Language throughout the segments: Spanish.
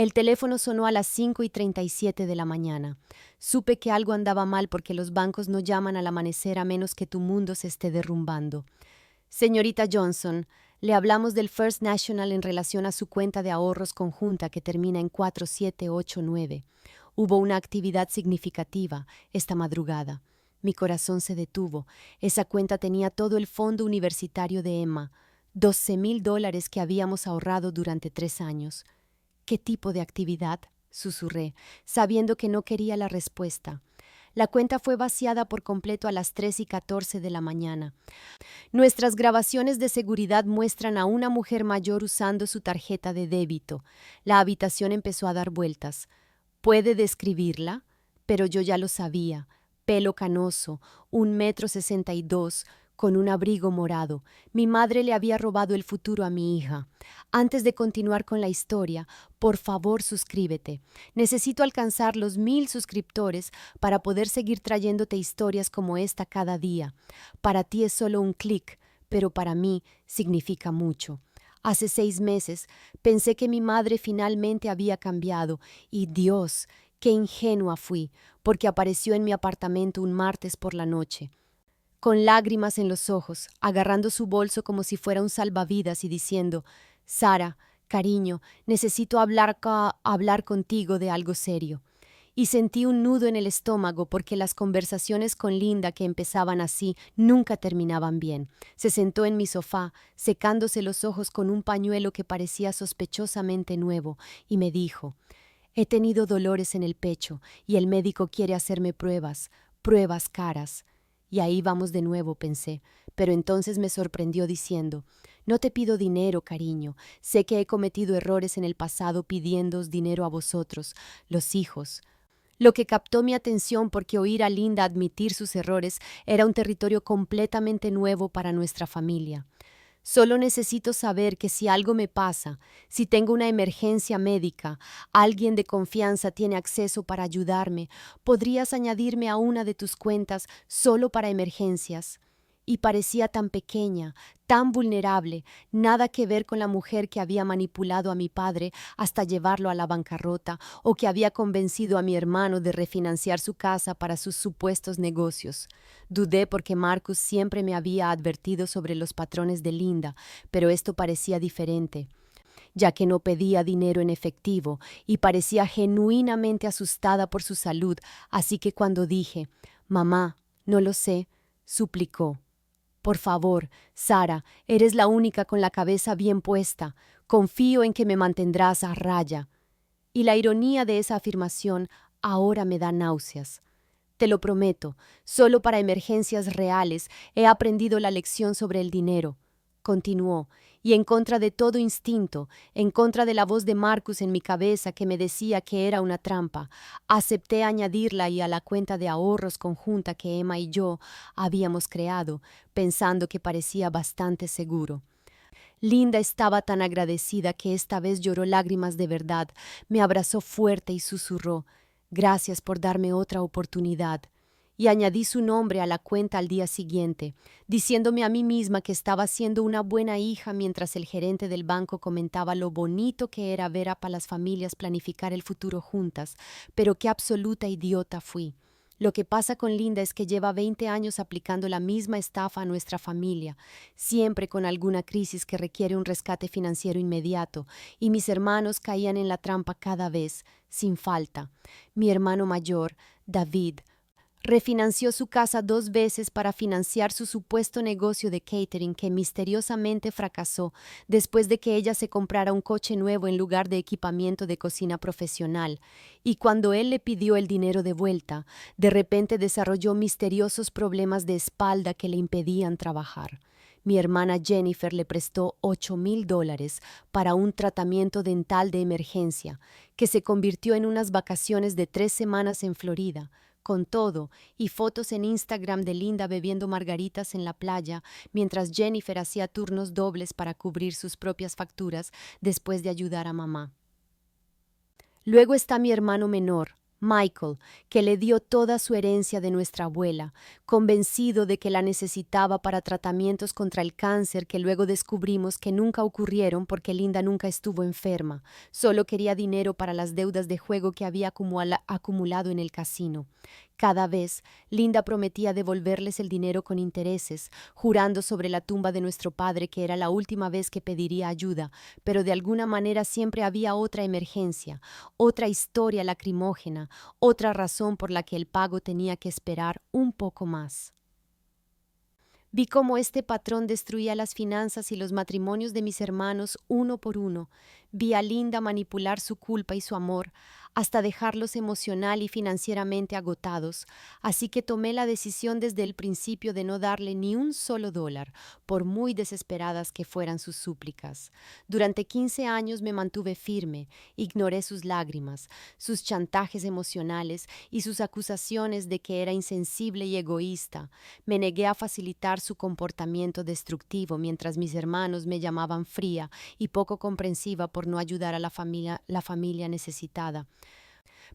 El teléfono sonó a las 5:37 de la mañana. Supe que algo andaba mal porque los bancos no llaman al amanecer a menos que tu mundo se esté derrumbando. Señorita Johnson, le hablamos del First National en relación a su cuenta de ahorros conjunta que termina en 4789. Hubo una actividad significativa esta madrugada. Mi corazón se detuvo. Esa cuenta tenía todo el fondo universitario de Emma, $12,000 que habíamos ahorrado durante 3 años. ¿Qué tipo de actividad?, susurré, sabiendo que no quería la respuesta. La cuenta fue vaciada por completo a las 3:14 de la mañana. Nuestras grabaciones de seguridad muestran a una mujer mayor usando su tarjeta de débito. La habitación empezó a dar vueltas. ¿Puede describirla? Pero yo ya lo sabía. Pelo canoso, 1,62 m, con un abrigo morado. Mi madre le había robado el futuro a mi hija. Antes de continuar con la historia, por favor suscríbete. Necesito alcanzar los 1,000 suscriptores para poder seguir trayéndote historias como esta cada día. Para ti es solo un clic, pero para mí significa mucho. Hace 6 meses pensé que mi madre finalmente había cambiado y Dios, qué ingenua fui, porque apareció en mi apartamento un martes por la noche, con lágrimas en los ojos, agarrando su bolso como si fuera un salvavidas y diciendo: «Sara, cariño, necesito hablar contigo de algo serio». Y sentí un nudo en el estómago porque las conversaciones con Linda que empezaban así nunca terminaban bien. Se sentó en mi sofá, secándose los ojos con un pañuelo que parecía sospechosamente nuevo, y me dijo: «He tenido dolores en el pecho y el médico quiere hacerme pruebas caras». Y ahí vamos de nuevo, pensé, pero entonces me sorprendió diciendo: «No te pido dinero, cariño. Sé que he cometido errores en el pasado pidiéndoos dinero a vosotros, los hijos». Lo que captó mi atención porque oír a Linda admitir sus errores era un territorio completamente nuevo para nuestra familia. «Solo necesito saber que si algo me pasa, si tengo una emergencia médica, alguien de confianza tiene acceso para ayudarme. ¿Podrías añadirme a una de tus cuentas solo para emergencias?» Y parecía tan pequeña, tan vulnerable, nada que ver con la mujer que había manipulado a mi padre hasta llevarlo a la bancarrota, o que había convencido a mi hermano de refinanciar su casa para sus supuestos negocios. Dudé porque Marcus siempre me había advertido sobre los patrones de Linda, pero esto parecía diferente, ya que no pedía dinero en efectivo y parecía genuinamente asustada por su salud, así que cuando dije: «Mamá, no lo sé», suplicó: «Por favor, Sara, eres la única con la cabeza bien puesta. Confío en que me mantendrás a raya». Y la ironía de esa afirmación ahora me da náuseas. «Te lo prometo, solo para emergencias reales he aprendido la lección sobre el dinero», continuó, y en contra de todo instinto, en contra de la voz de Marcus en mi cabeza que me decía que era una trampa, acepté añadirla y a la cuenta de ahorros conjunta que Emma y yo habíamos creado, pensando que parecía bastante seguro. Linda estaba tan agradecida que esta vez lloró lágrimas de verdad, me abrazó fuerte y susurró: «Gracias por darme otra oportunidad». Y añadí su nombre a la cuenta al día siguiente, diciéndome a mí misma que estaba siendo una buena hija mientras el gerente del banco comentaba lo bonito que era ver a las familias planificar el futuro juntas, pero qué absoluta idiota fui. Lo que pasa con Linda es que lleva 20 años aplicando la misma estafa a nuestra familia, siempre con alguna crisis que requiere un rescate financiero inmediato, y mis hermanos caían en la trampa cada vez, sin falta. Mi hermano mayor, David, refinanció su casa 2 veces para financiar su supuesto negocio de catering que misteriosamente fracasó después de que ella se comprara un coche nuevo en lugar de equipamiento de cocina profesional, y cuando él le pidió el dinero de vuelta, de repente desarrolló misteriosos problemas de espalda que le impedían trabajar. Mi hermana Jennifer le prestó $8,000 para un tratamiento dental de emergencia, que se convirtió en unas vacaciones de 3 semanas en Florida. Con todo, y fotos en Instagram de Linda bebiendo margaritas en la playa, mientras Jennifer hacía turnos dobles para cubrir sus propias facturas después de ayudar a mamá. Luego está mi hermano menor, Michael, que le dio toda su herencia de nuestra abuela, convencido de que la necesitaba para tratamientos contra el cáncer que luego descubrimos que nunca ocurrieron porque Linda nunca estuvo enferma, solo quería dinero para las deudas de juego que había acumulado en el casino. Cada vez, Linda prometía devolverles el dinero con intereses, jurando sobre la tumba de nuestro padre que era la última vez que pediría ayuda, pero de alguna manera siempre había otra emergencia, otra historia lacrimógena, otra razón por la que el pago tenía que esperar un poco más. Vi cómo este patrón destruía las finanzas y los matrimonios de mis hermanos uno por uno. Vi a Linda manipular su culpa y su amor, hasta dejarlos emocional y financieramente agotados, así que tomé la decisión desde el principio de no darle ni un solo dólar, por muy desesperadas que fueran sus súplicas. Durante 15 años me mantuve firme, ignoré sus lágrimas, sus chantajes emocionales y sus acusaciones de que era insensible y egoísta. Me negué a facilitar su comportamiento destructivo mientras mis hermanos me llamaban fría y poco comprensiva por no ayudar a la familia necesitada.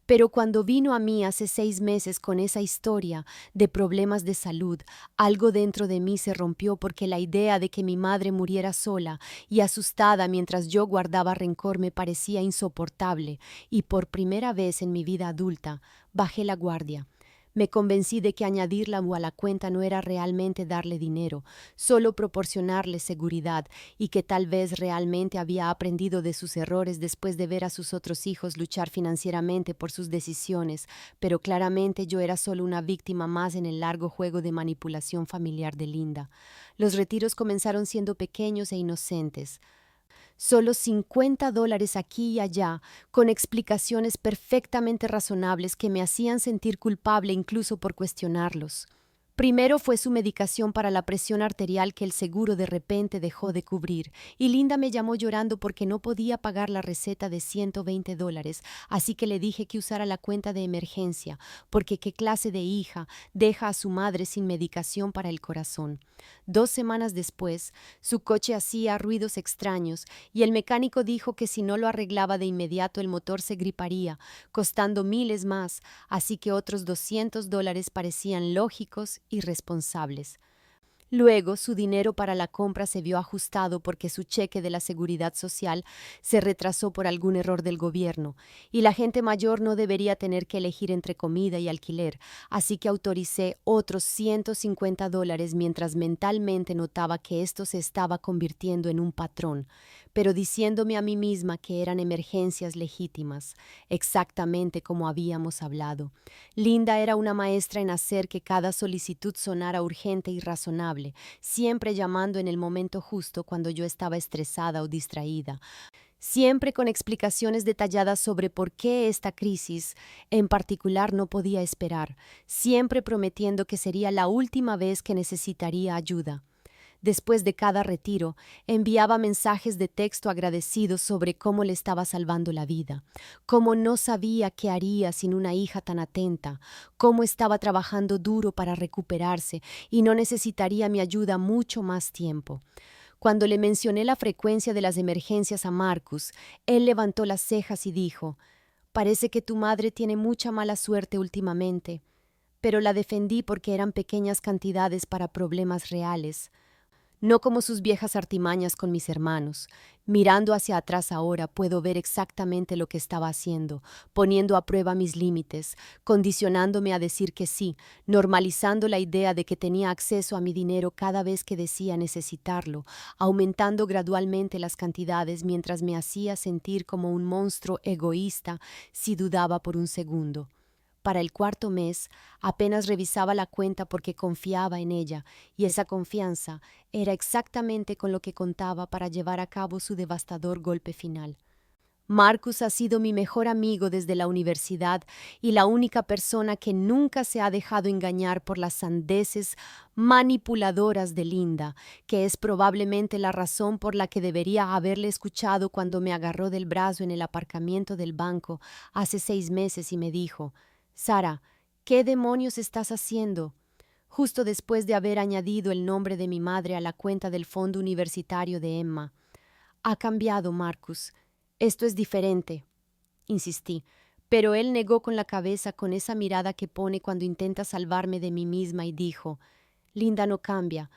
Pero cuando vino a mí hace 6 meses con esa historia de problemas de salud, algo dentro de mí se rompió porque la idea de que mi madre muriera sola y asustada mientras yo guardaba rencor me parecía insoportable, y por primera vez en mi vida adulta bajé la guardia. Me convencí de que añadirla a la cuenta no era realmente darle dinero, solo proporcionarle seguridad, y que tal vez realmente había aprendido de sus errores después de ver a sus otros hijos luchar financieramente por sus decisiones, pero claramente yo era solo una víctima más en el largo juego de manipulación familiar de Linda. Los retiros comenzaron siendo pequeños e inocentes. Solo $50 aquí y allá, con explicaciones perfectamente razonables que me hacían sentir culpable incluso por cuestionarlos. Primero fue su medicación para la presión arterial que el seguro de repente dejó de cubrir, y Linda me llamó llorando porque no podía pagar la receta de $120, así que le dije que usara la cuenta de emergencia, porque qué clase de hija deja a su madre sin medicación para el corazón. 2 semanas después, su coche hacía ruidos extraños y el mecánico dijo que si no lo arreglaba de inmediato el motor se griparía, costando miles más, así que otros $200 parecían lógicos y responsables. Luego, su dinero para la compra se vio ajustado porque su cheque de la Seguridad Social se retrasó por algún error del gobierno, y la gente mayor no debería tener que elegir entre comida y alquiler, así que autoricé otros $150 mientras mentalmente notaba que esto se estaba convirtiendo en un patrón, pero diciéndome a mí misma que eran emergencias legítimas, exactamente como habíamos hablado. Linda era una maestra en hacer que cada solicitud sonara urgente y razonable, siempre llamando en el momento justo cuando yo estaba estresada o distraída, siempre con explicaciones detalladas sobre por qué esta crisis en particular no podía esperar, siempre prometiendo que sería la última vez que necesitaría ayuda. Después de cada retiro, enviaba mensajes de texto agradecidos sobre cómo le estaba salvando la vida, cómo no sabía qué haría sin una hija tan atenta, cómo estaba trabajando duro para recuperarse y no necesitaría mi ayuda mucho más tiempo. Cuando le mencioné la frecuencia de las emergencias a Marcus, él levantó las cejas y dijo: «Parece que tu madre tiene mucha mala suerte últimamente», pero la defendí porque eran pequeñas cantidades para problemas reales. No como sus viejas artimañas con mis hermanos. Mirando hacia atrás ahora puedo ver exactamente lo que estaba haciendo, poniendo a prueba mis límites, condicionándome a decir que sí, normalizando la idea de que tenía acceso a mi dinero cada vez que decía necesitarlo, aumentando gradualmente las cantidades mientras me hacía sentir como un monstruo egoísta si dudaba por un segundo. Para el 4.º mes, apenas revisaba la cuenta porque confiaba en ella, y esa confianza era exactamente con lo que contaba para llevar a cabo su devastador golpe final. Marcus ha sido mi mejor amigo desde la universidad y la única persona que nunca se ha dejado engañar por las sandeces manipuladoras de Linda, que es probablemente la razón por la que debería haberle escuchado cuando me agarró del brazo en el aparcamiento del banco hace 6 meses y me dijo: «Sara, ¿qué demonios estás haciendo?», justo después de haber añadido el nombre de mi madre a la cuenta del fondo universitario de Emma. «Ha cambiado, Marcus. Esto es diferente», insistí, Pero él negó con la cabeza, con esa mirada que pone cuando intenta salvarme de mí misma, y dijo: Linda no cambia.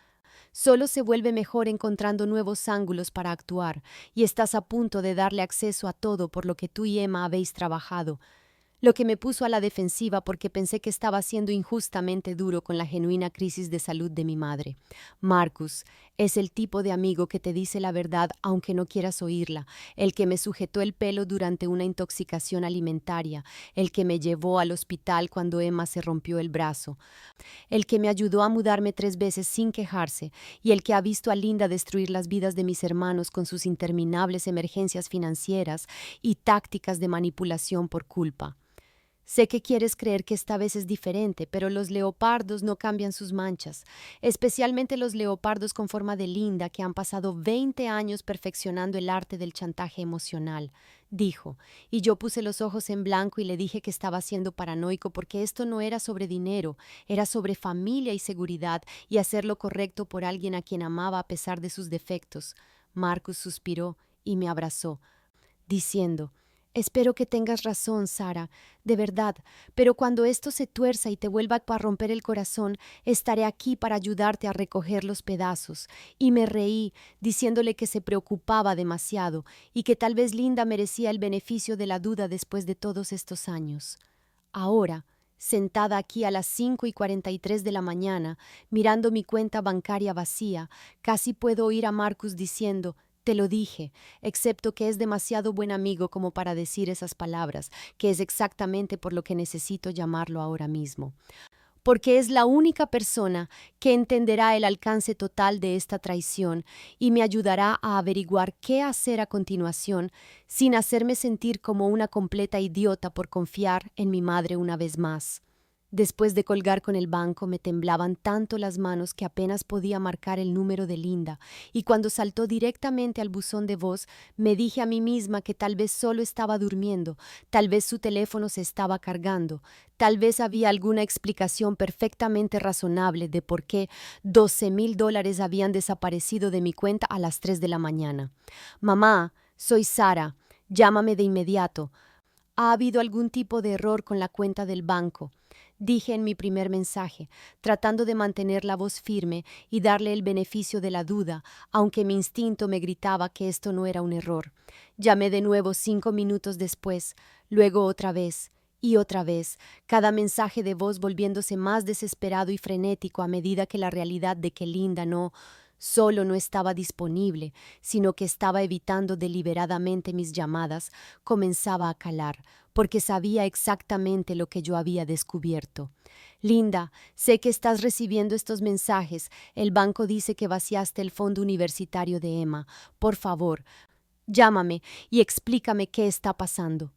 Solo se vuelve mejor encontrando nuevos ángulos para actuar, y estás a punto de darle acceso a todo por lo que tú y Emma habéis trabajado. Lo que me puso a la defensiva porque pensé que estaba siendo injustamente duro con la genuina crisis de salud de mi madre. Marcus es el tipo de amigo que te dice la verdad aunque no quieras oírla, el que me sujetó el pelo durante una intoxicación alimentaria, el que me llevó al hospital cuando Emma se rompió el brazo, el que me ayudó a mudarme 3 veces sin quejarse, y el que ha visto a Linda destruir las vidas de mis hermanos con sus interminables emergencias financieras y tácticas de manipulación por culpa. Sé que quieres creer que esta vez es diferente, pero los leopardos no cambian sus manchas, especialmente los leopardos con forma de Linda que han pasado 20 años perfeccionando el arte del chantaje emocional, dijo, y yo puse los ojos en blanco y le dije que estaba siendo paranoico porque esto no era sobre dinero, era sobre familia y seguridad y hacer lo correcto por alguien a quien amaba a pesar de sus defectos. Marcus suspiró y me abrazó, diciendo: Espero que tengas razón, Sara, de verdad, pero cuando esto se tuerza y te vuelva a romper el corazón, estaré aquí para ayudarte a recoger los pedazos. Y me reí, diciéndole que se preocupaba demasiado y que tal vez Linda merecía el beneficio de la duda después de todos estos años. Ahora, sentada aquí a las 5:43 de la mañana, mirando mi cuenta bancaria vacía, casi puedo oír a Marcus diciendo: Te lo dije, excepto que es demasiado buen amigo como para decir esas palabras, que es exactamente por lo que necesito llamarlo ahora mismo. Porque es la única persona que entenderá el alcance total de esta traición y me ayudará a averiguar qué hacer a continuación sin hacerme sentir como una completa idiota por confiar en mi madre una vez más. Después de colgar con el banco me temblaban tanto las manos que apenas podía marcar el número de Linda, y cuando saltó directamente al buzón de voz me dije a mí misma que tal vez solo estaba durmiendo, tal vez su teléfono se estaba cargando, tal vez había alguna explicación perfectamente razonable de por qué $12,000 habían desaparecido de mi cuenta a las 3 de la mañana. Mamá, soy Sara, llámame de inmediato. ¿Ha habido algún tipo de error con la cuenta del banco?, dije en mi primer mensaje, tratando de mantener la voz firme y darle el beneficio de la duda, aunque mi instinto me gritaba que esto no era un error. Llamé de nuevo 5 minutos después, luego otra vez, y otra vez, cada mensaje de voz volviéndose más desesperado y frenético a medida que la realidad de que Linda no solo no estaba disponible, sino que estaba evitando deliberadamente mis llamadas, comenzaba a calar, porque sabía exactamente lo que yo había descubierto. Linda, sé que estás recibiendo estos mensajes. El banco dice que vaciaste el fondo universitario de Emma. Por favor, llámame y explícame qué está pasando.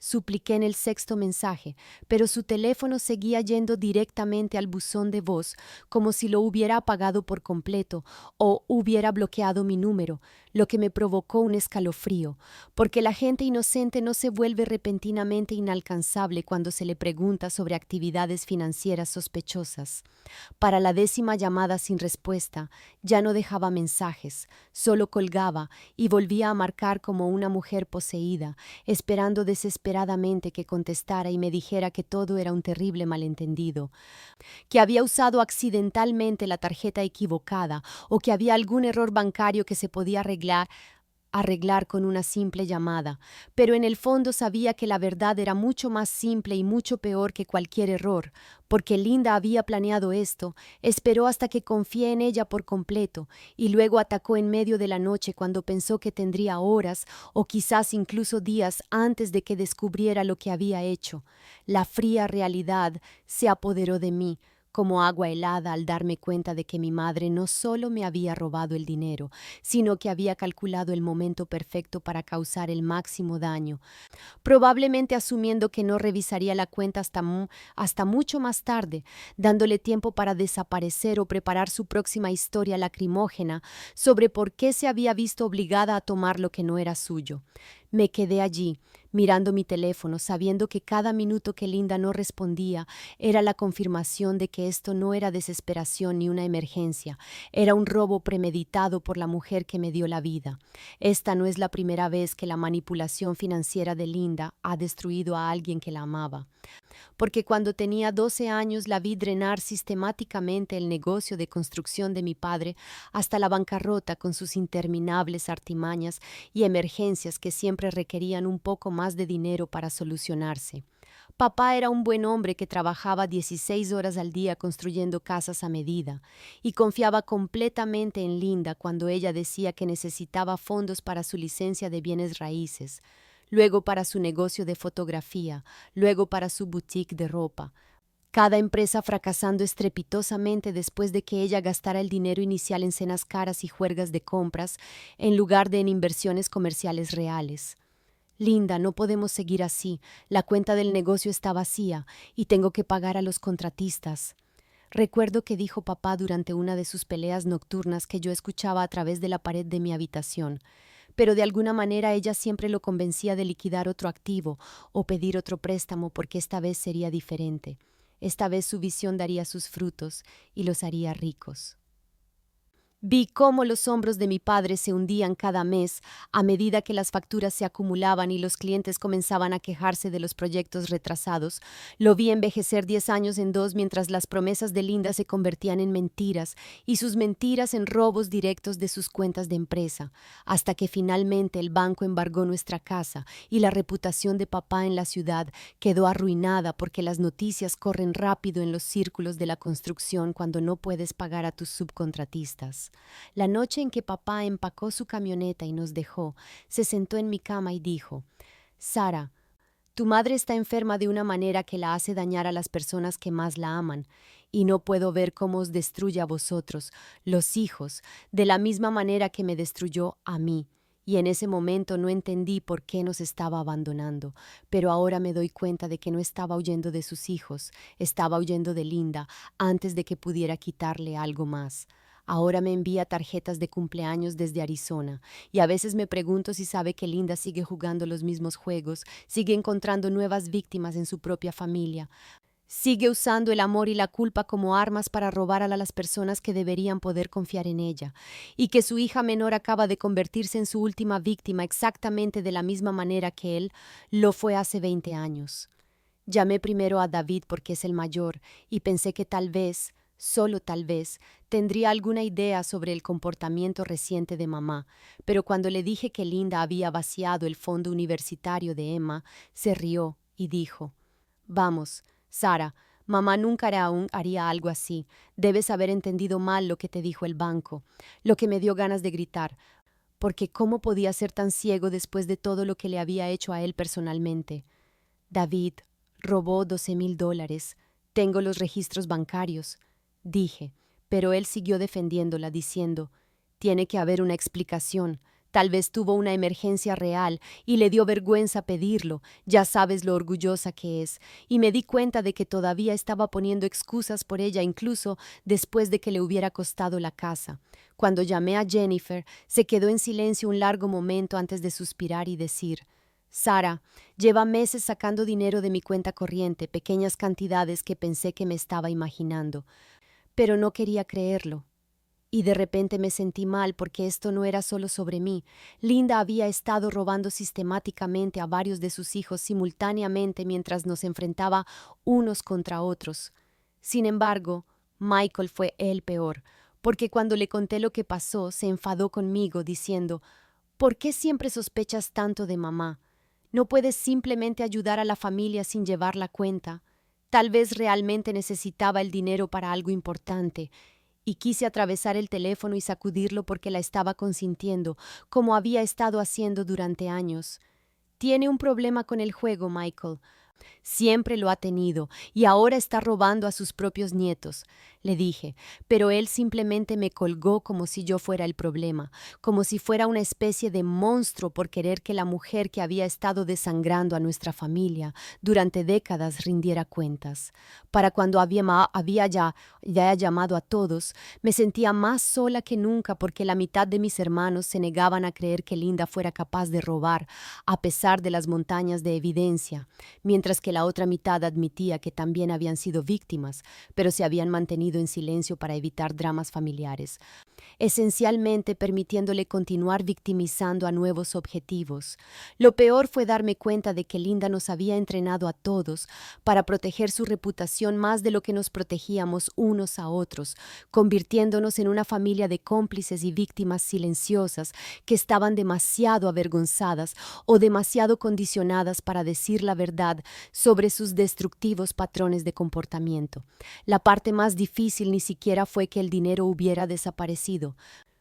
Supliqué en el 6.º mensaje, pero su teléfono seguía yendo directamente al buzón de voz, como si lo hubiera apagado por completo o hubiera bloqueado mi número, lo que me provocó un escalofrío, porque la gente inocente no se vuelve repentinamente inalcanzable cuando se le pregunta sobre actividades financieras sospechosas. Para la 10ª llamada sin respuesta, ya no dejaba mensajes, solo colgaba y volvía a marcar como una mujer poseída, esperando desesperadamente que contestara y me dijera que todo era un terrible malentendido, que había usado accidentalmente la tarjeta equivocada o que había algún error bancario que se podía arreglar con una simple llamada, pero en el fondo sabía que la verdad era mucho más simple y mucho peor que cualquier error, porque Linda había planeado esto, esperó hasta que confié en ella por completo y luego atacó en medio de la noche cuando pensó que tendría horas o quizás incluso días antes de que descubriera lo que había hecho. La fría realidad se apoderó de mí, como agua helada al darme cuenta de que mi madre no solo me había robado el dinero, sino que había calculado el momento perfecto para causar el máximo daño, probablemente asumiendo que no revisaría la cuenta hasta mucho más tarde, dándole tiempo para desaparecer o preparar su próxima historia lacrimógena sobre por qué se había visto obligada a tomar lo que no era suyo. Me quedé allí, mirando mi teléfono, sabiendo que cada minuto que Linda no respondía era la confirmación de que esto no era desesperación ni una emergencia, era un robo premeditado por la mujer que me dio la vida. Esta no es la primera vez que la manipulación financiera de Linda ha destruido a alguien que la amaba. Porque cuando tenía 12 años la vi drenar sistemáticamente el negocio de construcción de mi padre hasta la bancarrota con sus interminables artimañas y emergencias que siempre requerían un poco más de dinero para solucionarse. Papá era un buen hombre que trabajaba 16 horas al día construyendo casas a medida y confiaba completamente en Linda cuando ella decía que necesitaba fondos para su licencia de bienes raíces, luego para su negocio de fotografía, luego para su boutique de ropa. Cada empresa fracasando estrepitosamente después de que ella gastara el dinero inicial en cenas caras y juergas de compras en lugar de en inversiones comerciales reales. Linda, no podemos seguir así. La cuenta del negocio está vacía y tengo que pagar a los contratistas. Recuerdo que dijo papá durante una de sus peleas nocturnas que yo escuchaba a través de la pared de mi habitación, pero de alguna manera ella siempre lo convencía de liquidar otro activo o pedir otro préstamo porque esta vez sería diferente. Esta vez su visión daría sus frutos y los haría ricos. Vi cómo los hombros de mi padre se hundían cada mes a medida que las facturas se acumulaban y los clientes comenzaban a quejarse de los proyectos retrasados. Lo vi envejecer 10 años en 2 mientras las promesas de Linda se convertían en mentiras y sus mentiras en robos directos de sus cuentas de empresa, hasta que finalmente el banco embargó nuestra casa y la reputación de papá en la ciudad quedó arruinada porque las noticias corren rápido en los círculos de la construcción cuando no puedes pagar a tus subcontratistas. La noche en que papá empacó su camioneta y nos dejó, se sentó en mi cama y dijo: «Sara, tu madre está enferma de una manera que la hace dañar a las personas que más la aman, y no puedo ver cómo os destruye a vosotros, los hijos, de la misma manera que me destruyó a mí». Y en ese momento no entendí por qué nos estaba abandonando, pero ahora me doy cuenta de que no estaba huyendo de sus hijos, estaba huyendo de Linda antes de que pudiera quitarle algo más. Ahora me envía tarjetas de cumpleaños desde Arizona y a veces me pregunto si sabe que Linda sigue jugando los mismos juegos, sigue encontrando nuevas víctimas en su propia familia, sigue usando el amor y la culpa como armas para robar a las personas que deberían poder confiar en ella, y que su hija menor acaba de convertirse en su última víctima exactamente de la misma manera que él lo fue hace 20 años. Llamé primero a David porque es el mayor y pensé que tal vez, solo tal vez, tendría alguna idea sobre el comportamiento reciente de mamá, pero cuando le dije que Linda había vaciado el fondo universitario de Emma, se rió y dijo: «Vamos, Sara, mamá nunca haría algo así. Debes haber entendido mal lo que te dijo el banco», lo que me dio ganas de gritar, porque ¿cómo podía ser tan ciego después de todo lo que le había hecho a él personalmente? «David robó $12,000. Tengo los registros bancarios», dije, pero él siguió defendiéndola diciendo: «Tiene que haber una explicación. Tal vez tuvo una emergencia real y le dio vergüenza pedirlo, ya sabes lo orgullosa que es», y me di cuenta de que todavía estaba poniendo excusas por ella incluso después de que le hubiera costado la casa. Cuando llamé a Jennifer, se quedó en silencio un largo momento antes de suspirar y decir: «Sara, lleva meses sacando dinero de mi cuenta corriente, pequeñas cantidades que pensé que me estaba imaginando, pero no quería creerlo. Y de repente me sentí mal porque esto no era solo sobre mí. Linda había estado robando sistemáticamente a varios de sus hijos simultáneamente mientras nos enfrentaba unos contra otros. Sin embargo, Michael fue el peor, porque cuando le conté lo que pasó, se enfadó conmigo diciendo: «¿Por qué siempre sospechas tanto de mamá? ¿No puedes simplemente ayudar a la familia sin llevar la cuenta?». Tal vez realmente necesitaba el dinero para algo importante, y quise atravesar el teléfono y sacudirlo porque la estaba consintiendo, como había estado haciendo durante años. «Tiene un problema con el juego, Michael. Siempre lo ha tenido y ahora está robando a sus propios nietos, le dije, pero él simplemente me colgó como si yo fuera el problema, como si fuera una especie de monstruo por querer que la mujer que había estado desangrando a nuestra familia durante décadas rindiera cuentas. Para cuando había ya llamado a todos, me sentía más sola que nunca porque la mitad de mis hermanos se negaban a creer que Linda fuera capaz de robar, a pesar de las montañas de evidencia, mientras que la otra mitad admitía que también habían sido víctimas, pero se habían mantenido en silencio para evitar dramas familiares, esencialmente permitiéndole continuar victimizando a nuevos objetivos. Lo peor fue darme cuenta de que Linda nos había entrenado a todos para proteger su reputación más de lo que nos protegíamos unos a otros, convirtiéndonos en una familia de cómplices y víctimas silenciosas que estaban demasiado avergonzadas o demasiado condicionadas para decir la verdad sobre sus destructivos patrones de comportamiento. La parte más difícil ni siquiera fue que el dinero hubiera desaparecido.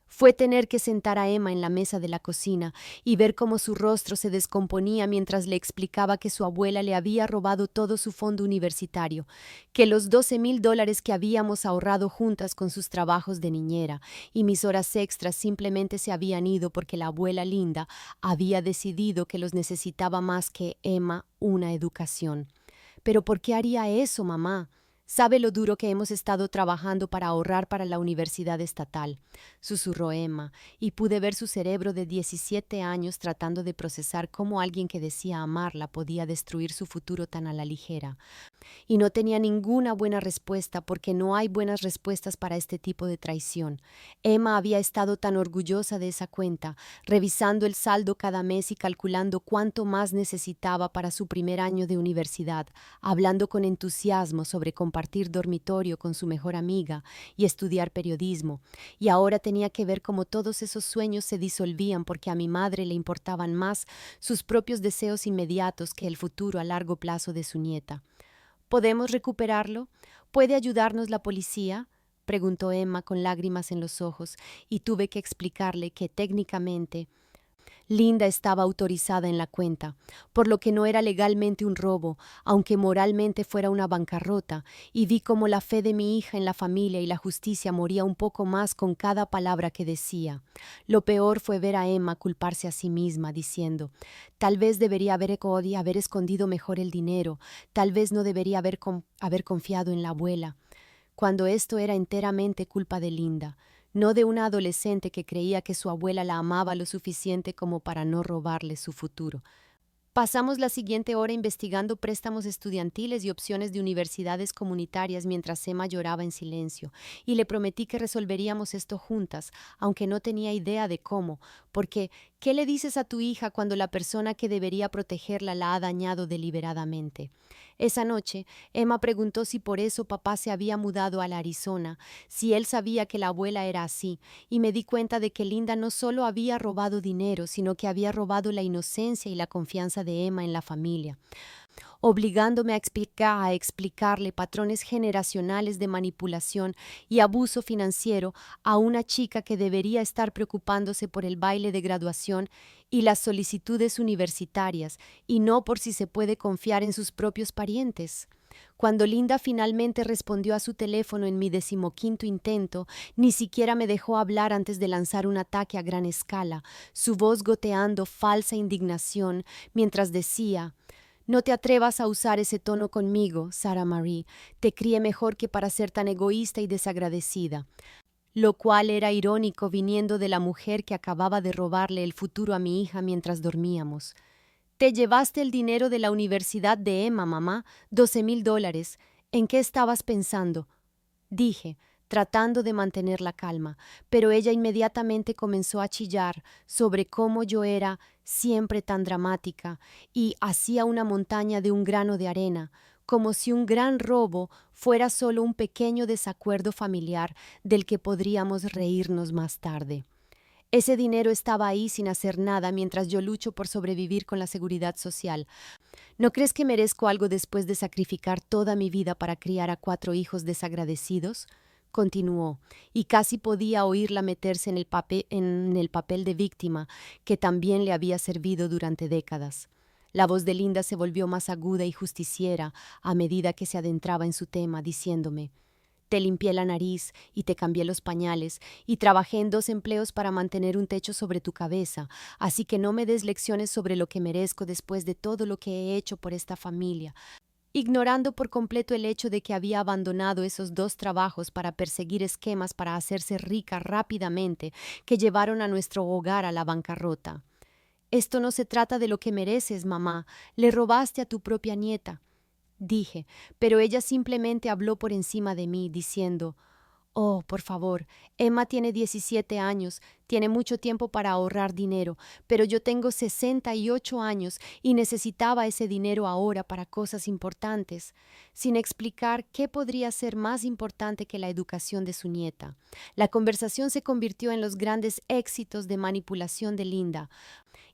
Fue tener que sentar a Emma en la mesa de la cocina y ver cómo su rostro se descomponía mientras le explicaba que su abuela le había robado todo su fondo universitario, que los $12,000 que habíamos ahorrado juntas con sus trabajos de niñera y mis horas extras simplemente se habían ido porque la abuela Linda había decidido que los necesitaba más que Emma una educación. ¿Pero por qué haría eso, mamá? Sabe lo duro que hemos estado trabajando para ahorrar para la universidad estatal, susurró Emma, y pude ver su cerebro de 17 años tratando de procesar cómo alguien que decía amarla podía destruir su futuro tan a la ligera. Y no tenía ninguna buena respuesta porque no hay buenas respuestas para este tipo de traición. Emma había estado tan orgullosa de esa cuenta, revisando el saldo cada mes y calculando cuánto más necesitaba para su primer año de universidad, hablando con entusiasmo sobre compartir dormitorio con su mejor amiga y estudiar periodismo, y ahora tenía que ver cómo todos esos sueños se disolvían porque a mi madre le importaban más sus propios deseos inmediatos que el futuro a largo plazo de su nieta. ¿Podemos recuperarlo? ¿Puede ayudarnos la policía?, preguntó Emma con lágrimas en los ojos, y tuve que explicarle que técnicamente Linda estaba autorizada en la cuenta, por lo que no era legalmente un robo, aunque moralmente fuera una bancarrota, y vi cómo la fe de mi hija en la familia y la justicia moría un poco más con cada palabra que decía. Lo peor fue ver a Emma culparse a sí misma, diciendo, tal vez debería haber escondido mejor el dinero, tal vez no debería haber confiado en la abuela, cuando esto era enteramente culpa de Linda, no de una adolescente que creía que su abuela la amaba lo suficiente como para no robarle su futuro. Pasamos la siguiente hora investigando préstamos estudiantiles y opciones de universidades comunitarias mientras Emma lloraba en silencio, y le prometí que resolveríamos esto juntas, aunque no tenía idea de cómo, porque ¿qué le dices a tu hija cuando la persona que debería protegerla la ha dañado deliberadamente? Esa noche, Emma preguntó si por eso papá se había mudado a la Arizona, si él sabía que la abuela era así, y me di cuenta de que Linda no solo había robado dinero, sino que había robado la inocencia y la confianza de Emma en la familia, obligándome a explicarle patrones generacionales de manipulación y abuso financiero a una chica que debería estar preocupándose por el baile de graduación y las solicitudes universitarias, y no por si se puede confiar en sus propios parientes. Cuando Linda finalmente respondió a su teléfono en mi 15º intento, ni siquiera me dejó hablar antes de lanzar un ataque a gran escala, su voz goteando falsa indignación, mientras decía: «No te atrevas a usar ese tono conmigo, Sarah Marie. Te crié mejor que para ser tan egoísta y desagradecida». Lo cual era irónico viniendo de la mujer que acababa de robarle el futuro a mi hija mientras dormíamos. «Te llevaste el dinero de la universidad de Emma, mamá, $12,000. ¿En qué estabas pensando?», dije, tratando de mantener la calma, pero ella inmediatamente comenzó a chillar sobre cómo yo era siempre tan dramática y hacía una montaña de un grano de arena, como si un gran robo fuera solo un pequeño desacuerdo familiar del que podríamos reírnos más tarde. Ese dinero estaba ahí sin hacer nada mientras yo lucho por sobrevivir con la seguridad social. ¿No crees que merezco algo después de sacrificar toda mi vida para criar a 4 hijos desagradecidos?, continuó, y casi podía oírla meterse en el papel de víctima que también le había servido durante décadas. La voz de Linda se volvió más aguda y justiciera a medida que se adentraba en su tema, diciéndome: te limpié la nariz y te cambié los pañales y trabajé en 2 empleos para mantener un techo sobre tu cabeza, así que no me des lecciones sobre lo que merezco después de todo lo que he hecho por esta familia, ignorando por completo el hecho de que había abandonado esos 2 trabajos para perseguir esquemas para hacerse rica rápidamente que llevaron a nuestro hogar a la bancarrota. Esto no se trata de lo que mereces, mamá. Le robaste a tu propia nieta, dije, pero ella simplemente habló por encima de mí, diciendo: oh, por favor, Emma tiene 17 años, tiene mucho tiempo para ahorrar dinero, pero yo tengo 68 años y necesitaba ese dinero ahora para cosas importantes, sin explicar qué podría ser más importante que la educación de su nieta. La conversación se convirtió en los grandes éxitos de manipulación de Linda,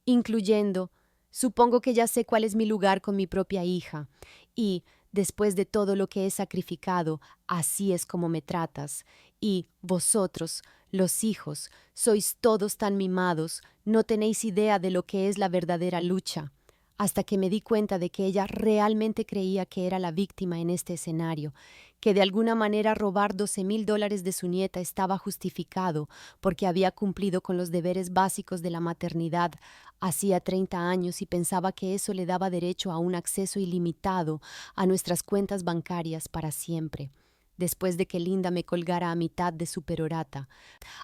incluyendo: supongo que ya sé cuál es mi lugar con mi propia hija, y después de todo lo que he sacrificado, así es como me tratas, y vosotros, los hijos, sois todos tan mimados, no tenéis idea de lo que es la verdadera lucha. Hasta que me di cuenta de que ella realmente creía que era la víctima en este escenario, que de alguna manera robar $12,000 de su nieta estaba justificado porque había cumplido con los deberes básicos de la maternidad hacía 30 años y pensaba que eso le daba derecho a un acceso ilimitado a nuestras cuentas bancarias para siempre. Después de que Linda me colgara a mitad de su perorata,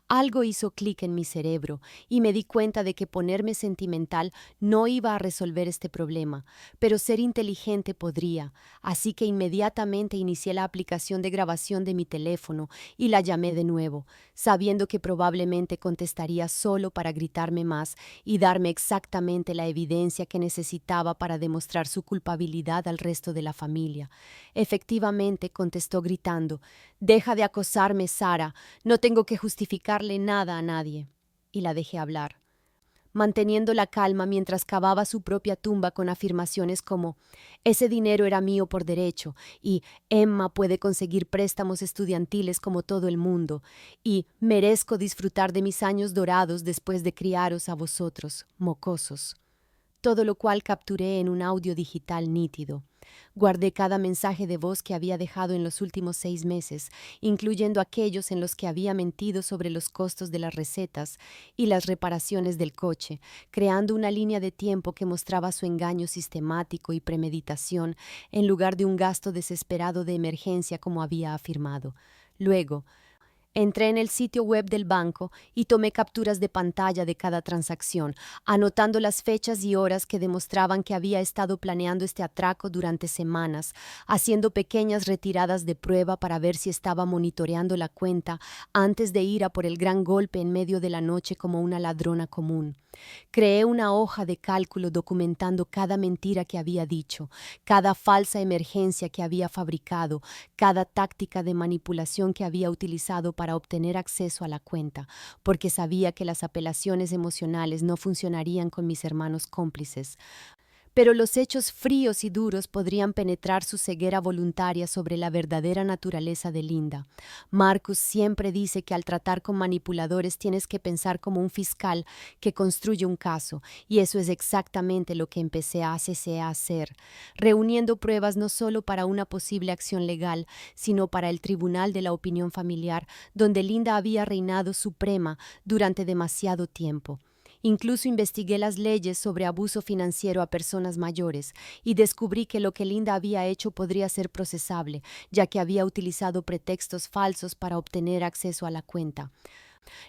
algo hizo clic en mi cerebro y me di cuenta de que ponerme sentimental no iba a resolver este problema, pero ser inteligente podría, así que inmediatamente inicié la aplicación de grabación de mi teléfono y la llamé de nuevo, sabiendo que probablemente contestaría solo para gritarme más y darme exactamente la evidencia que necesitaba para demostrar su culpabilidad al resto de la familia. Efectivamente, contestó gritando: «Deja de acosarme, Sara, no tengo que justificarle nada a nadie». Y la dejé hablar, manteniendo la calma mientras cavaba su propia tumba con afirmaciones como: «ese dinero era mío por derecho», y «Emma puede conseguir préstamos estudiantiles como todo el mundo», y «merezco disfrutar de mis años dorados después de criaros a vosotros, mocosos». Todo lo cual capturé en un audio digital nítido. Guardé cada mensaje de voz que había dejado en los últimos 6 meses, incluyendo aquellos en los que había mentido sobre los costos de las recetas y las reparaciones del coche, creando una línea de tiempo que mostraba su engaño sistemático y premeditación en lugar de un gasto desesperado de emergencia como había afirmado. Luego, entré en el sitio web del banco y tomé capturas de pantalla de cada transacción, anotando las fechas y horas que demostraban que había estado planeando este atraco durante semanas, haciendo pequeñas retiradas de prueba para ver si estaba monitoreando la cuenta antes de ir a por el gran golpe en medio de la noche como una ladrona común. Creé una hoja de cálculo documentando cada mentira que había dicho, cada falsa emergencia que había fabricado, cada táctica de manipulación que había utilizado para obtener acceso a la cuenta, porque sabía que las apelaciones emocionales no funcionarían con mis hermanos cómplices. Pero los hechos fríos y duros podrían penetrar su ceguera voluntaria sobre la verdadera naturaleza de Linda. Marcus siempre dice que al tratar con manipuladores tienes que pensar como un fiscal que construye un caso, y eso es exactamente lo que empecé a hacer, reuniendo pruebas no solo para una posible acción legal, sino para el tribunal de la opinión familiar, donde Linda había reinado suprema durante demasiado tiempo. Incluso investigué las leyes sobre abuso financiero a personas mayores y descubrí que lo que Linda había hecho podría ser procesable, ya que había utilizado pretextos falsos para obtener acceso a la cuenta,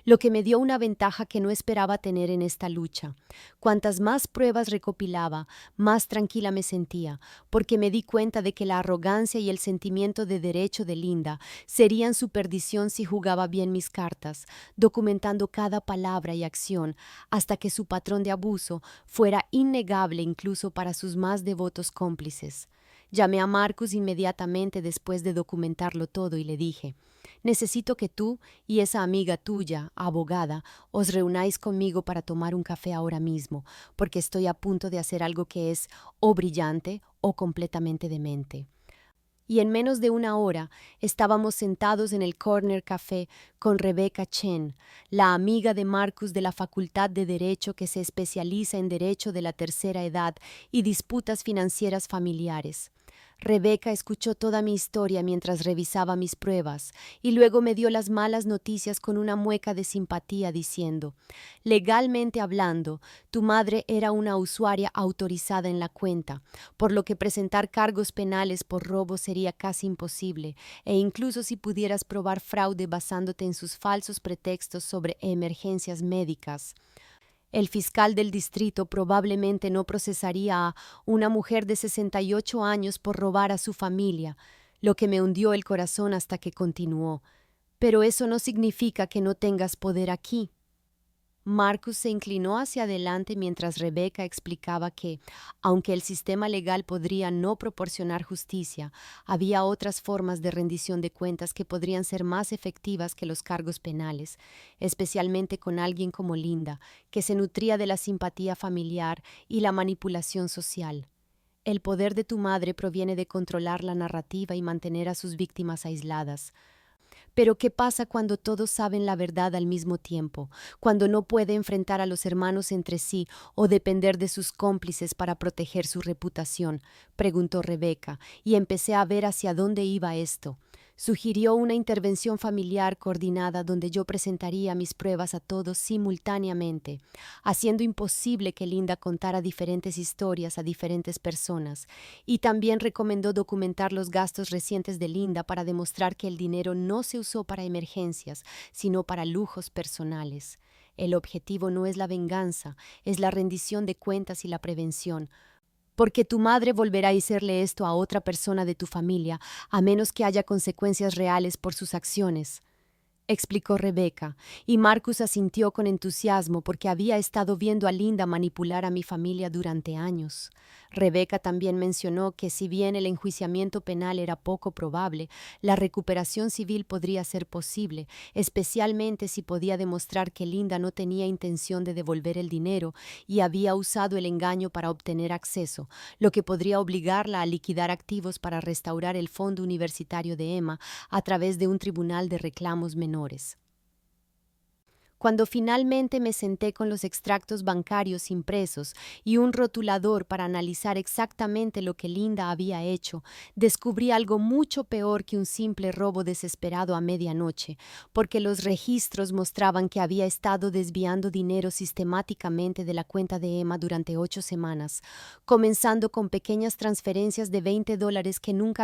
lo que me dio una ventaja que no esperaba tener en esta lucha. Cuantas más pruebas recopilaba, más tranquila me sentía, porque me di cuenta de que la arrogancia y el sentimiento de derecho de Linda serían su perdición si jugaba bien mis cartas, documentando cada palabra y acción, hasta que su patrón de abuso fuera innegable incluso para sus más devotos cómplices. Llamé a Marcus inmediatamente después de documentarlo todo y le dije: «Necesito que tú y esa amiga tuya, abogada, os reunáis conmigo para tomar un café ahora mismo, porque estoy a punto de hacer algo que es o brillante o completamente demente». y en menos de una hora estábamos sentados en el Corner Café con Rebecca Chen, la amiga de Marcus de la Facultad de Derecho que se especializa en Derecho de la Tercera Edad y disputas financieras familiares. Rebecca escuchó toda mi historia mientras revisaba mis pruebas y luego me dio las malas noticias con una mueca de simpatía diciendo: legalmente hablando, tu madre era una usuaria autorizada en la cuenta, por lo que presentar cargos penales por robo sería casi imposible, e incluso si pudieras probar fraude basándote en sus falsos pretextos sobre emergencias médicas, el fiscal del distrito probablemente no procesaría a una mujer de 68 años por robar a su familia, lo que me hundió el corazón hasta que continuó. Pero eso no significa que no tengas poder aquí. Marcus se inclinó hacia adelante mientras Rebecca explicaba que, aunque el sistema legal podría no proporcionar justicia, había otras formas de rendición de cuentas que podrían ser más efectivas que los cargos penales, especialmente con alguien como Linda, que se nutría de la simpatía familiar y la manipulación social. El poder de tu madre proviene de controlar la narrativa y mantener a sus víctimas aisladas. Pero ¿qué pasa cuando todos saben la verdad al mismo tiempo? Cuando no puede enfrentar a los hermanos entre sí o depender de sus cómplices para proteger su reputación, preguntó Rebecca, y empecé a ver hacia dónde iba esto. Sugirió una intervención familiar coordinada donde yo presentaría mis pruebas a todos simultáneamente, haciendo imposible que Linda contara diferentes historias a diferentes personas, y también recomendó documentar los gastos recientes de Linda para demostrar que el dinero no se usó para emergencias, sino para lujos personales. El objetivo no es la venganza, es la rendición de cuentas y la prevención, porque tu madre volverá a hacerle esto a otra persona de tu familia, a menos que haya consecuencias reales por sus acciones, explicó Rebecca, y Marcus asintió con entusiasmo porque había estado viendo a Linda manipular a mi familia durante años. Rebecca también mencionó que si bien el enjuiciamiento penal era poco probable, la recuperación civil podría ser posible, especialmente si podía demostrar que Linda no tenía intención de devolver el dinero y había usado el engaño para obtener acceso, lo que podría obligarla a liquidar activos para restaurar el fondo universitario de Emma a través de un tribunal de reclamos menores. Cuando finalmente me senté con los extractos bancarios impresos y un rotulador para analizar exactamente lo que Linda había hecho, descubrí algo mucho peor que un simple robo desesperado a medianoche, porque los registros mostraban que había estado desviando dinero sistemáticamente de la cuenta de Emma durante 8 semanas, comenzando con pequeñas transferencias de $20 que nunca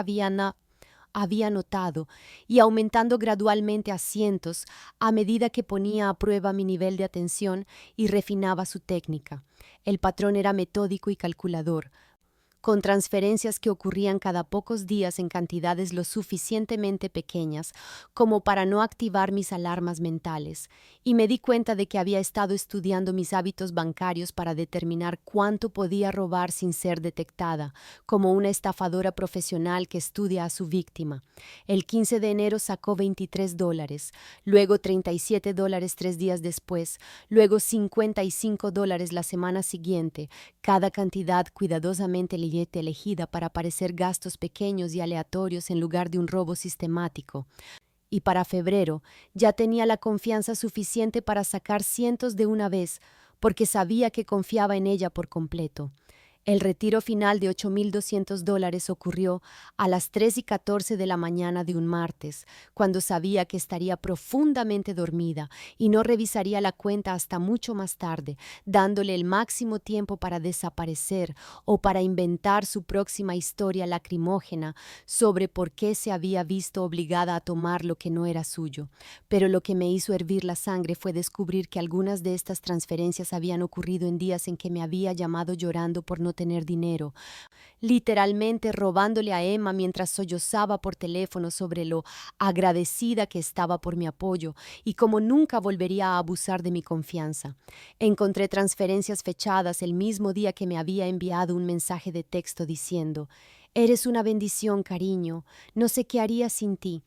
había notado, y aumentando gradualmente a cientos a medida que ponía a prueba mi nivel de atención y refinaba su técnica. El patrón era metódico y calculador, con transferencias que ocurrían cada pocos días en cantidades lo suficientemente pequeñas como para no activar mis alarmas mentales, y me di cuenta de que había estado estudiando mis hábitos bancarios para determinar cuánto podía robar sin ser detectada, como una estafadora profesional que estudia a su víctima. El 15 de enero sacó $23, luego $37 3 días después, luego $55 la semana siguiente, cada cantidad cuidadosamente elegida para parecer gastos pequeños y aleatorios en lugar de un robo sistemático. Y para febrero ya tenía la confianza suficiente para sacar cientos de una vez, porque sabía que confiaba en ella por completo. El retiro final de $8,200 ocurrió a las 3:14 de la mañana de un martes, cuando sabía que estaría profundamente dormida y no revisaría la cuenta hasta mucho más tarde, dándole el máximo tiempo para desaparecer o para inventar su próxima historia lacrimógena sobre por qué se había visto obligada a tomar lo que no era suyo. Pero lo que me hizo hervir la sangre fue descubrir que algunas de estas transferencias habían ocurrido en días en que me había llamado llorando por no tener dinero, literalmente robándole a Emma mientras sollozaba por teléfono sobre lo agradecida que estaba por mi apoyo y como nunca volvería a abusar de mi confianza. Encontré transferencias fechadas el mismo día que me había enviado un mensaje de texto diciendo: «Eres una bendición, cariño, no sé qué haría sin ti»,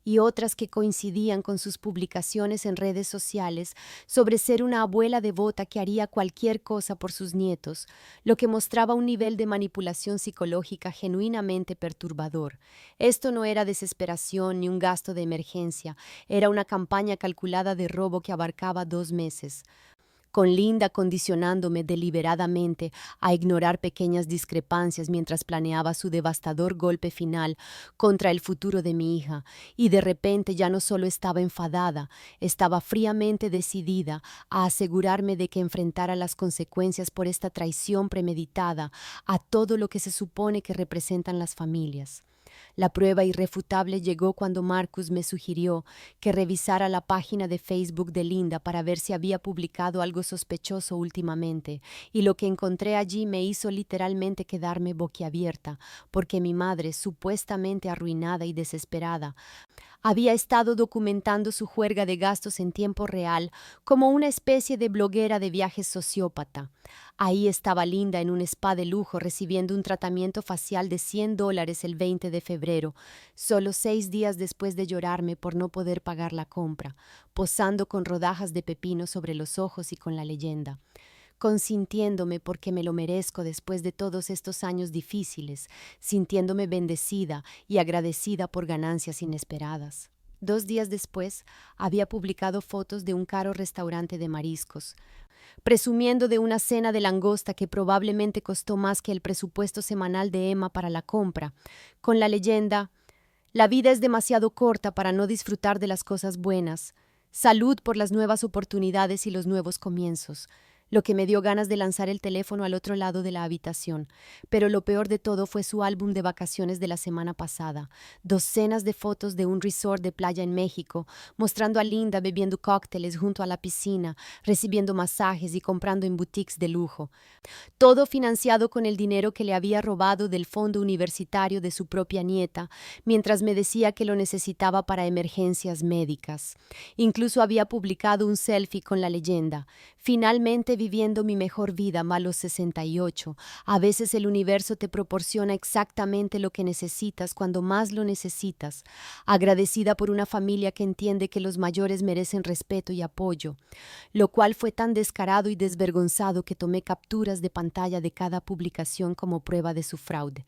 y otras que coincidían con sus publicaciones en redes sociales sobre ser una abuela devota que haría cualquier cosa por sus nietos, lo que mostraba un nivel de manipulación psicológica genuinamente perturbador. Esto no era desesperación ni un gasto de emergencia, era una campaña calculada de robo que abarcaba 2 meses, con Linda condicionándome deliberadamente a ignorar pequeñas discrepancias mientras planeaba su devastador golpe final contra el futuro de mi hija, y de repente ya no solo estaba enfadada, estaba fríamente decidida a asegurarme de que enfrentara las consecuencias por esta traición premeditada a todo lo que se supone que representan las familias. La prueba irrefutable llegó cuando Marcus me sugirió que revisara la página de Facebook de Linda para ver si había publicado algo sospechoso últimamente, y lo que encontré allí me hizo literalmente quedarme boquiabierta, porque mi madre, supuestamente arruinada y desesperada, había estado documentando su juerga de gastos en tiempo real como una especie de bloguera de viajes sociópata. Ahí estaba Linda en un spa de lujo recibiendo un tratamiento facial de $100 el 20 de febrero, solo 6 días después de llorarme por no poder pagar la compra, posando con rodajas de pepino sobre los ojos y con la leyenda: consintiéndome porque me lo merezco después de todos estos años difíciles, sintiéndome bendecida y agradecida por ganancias inesperadas. 2 días después, había publicado fotos de un caro restaurante de mariscos, presumiendo de una cena de langosta que probablemente costó más que el presupuesto semanal de Emma para la compra, con la leyenda: la vida es demasiado corta para no disfrutar de las cosas buenas. Salud por las nuevas oportunidades y los nuevos comienzos. Lo que me dio ganas de lanzar el teléfono al otro lado de la habitación. Pero lo peor de todo fue su álbum de vacaciones de la semana pasada. Docenas de fotos de un resort de playa en México, mostrando a Linda bebiendo cócteles junto a la piscina, recibiendo masajes y comprando en boutiques de lujo. Todo financiado con el dinero que le había robado del fondo universitario de su propia nieta, mientras me decía que lo necesitaba para emergencias médicas. Incluso había publicado un selfie con la leyenda: finalmente viviendo mi mejor vida a los 68. A veces el universo te proporciona exactamente lo que necesitas cuando más lo necesitas. Agradecida por una familia que entiende que los mayores merecen respeto y apoyo, lo cual fue tan descarado y desvergonzado que tomé capturas de pantalla de cada publicación como prueba de su fraude.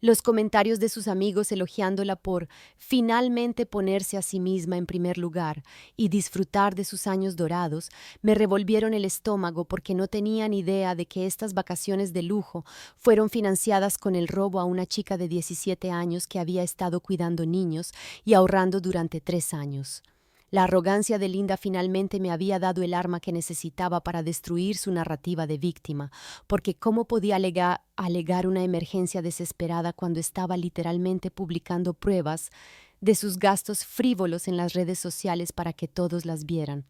Los comentarios de sus amigos elogiándola por finalmente ponerse a sí misma en primer lugar y disfrutar de sus años dorados me revolvieron el estómago, porque no tenían idea de que estas vacaciones de lujo fueron financiadas con el robo a una chica de 17 años que había estado cuidando niños y ahorrando durante 3 años. La arrogancia de Linda finalmente me había dado el arma que necesitaba para destruir su narrativa de víctima, porque ¿cómo podía alegar una emergencia desesperada cuando estaba literalmente publicando pruebas de sus gastos frívolos en las redes sociales para que todos las vieran?